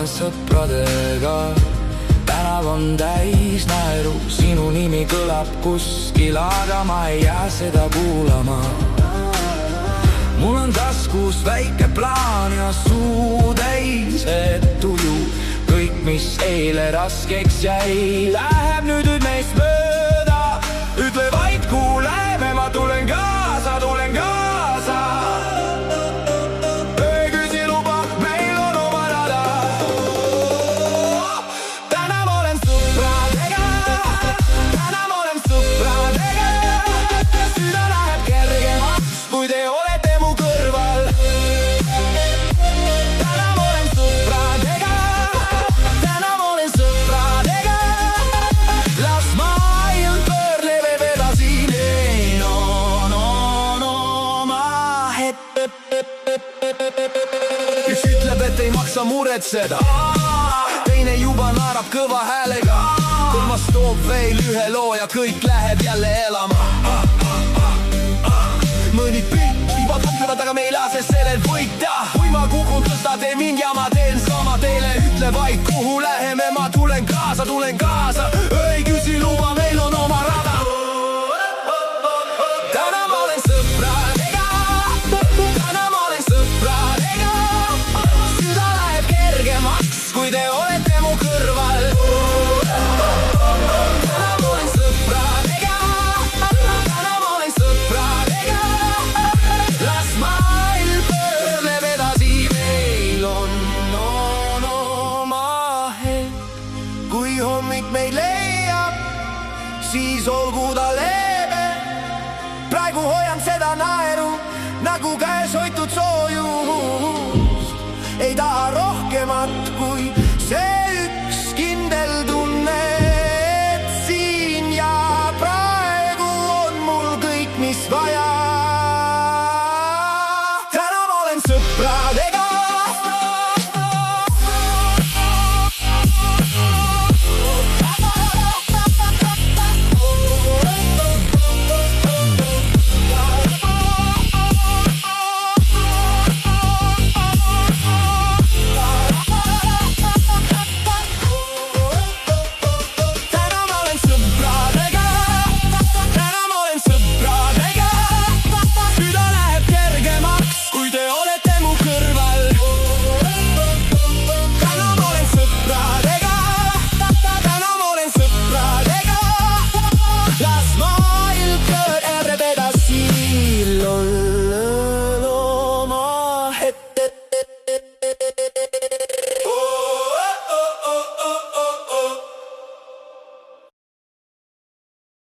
olen sõpradega. Tänav on täis naeru, sinu nimi kõlab kuskil, aga ma ei jää seda kuulama. Mul on taskus väike plaan ja suu täis, et tuju kõik, mis eile raskeks jäi, läheb nüüd meist mööda. Ütle vaid, kuhu läheme, ma tulen kaasa, tulen kaasa. Ei küsi luba, meil on oma rada. Täna ma olen sõpradega, täna ma olen sõpradega. Süda läheb kergemaks, kui te olete mu kõrval. Täna ma olen sõpradega, täna ma olen sõpradega. Las maailm pöörleb edasi, üks ütleb, et ei maksa muretseda, teine juba naerab kõva häälega, kolmas toob veel ühe loo ja kõik läheb jälle elama. Mõni piivad mõtlevad, aga me ei lase sellel võita. Kui ma kukun, tõsta te mind ja ma teen sama teile. Ütle vaid, kuhu läheme, ma tulen kaasa, tulen kaasa. Ei küsi luba, meil on oma rada. Täna ma olen sõpradega, täna ma olen sõpradega. Süda läheb kergemaks, kui te olete mu kõrval. Täna ma olen sõpradega, täna ma olen sõpradega. Las maailm pöörleb edasi, meil on oma hetk. Kui hommik meid leiab, siis olgu ta leebe. Praegu hoian seda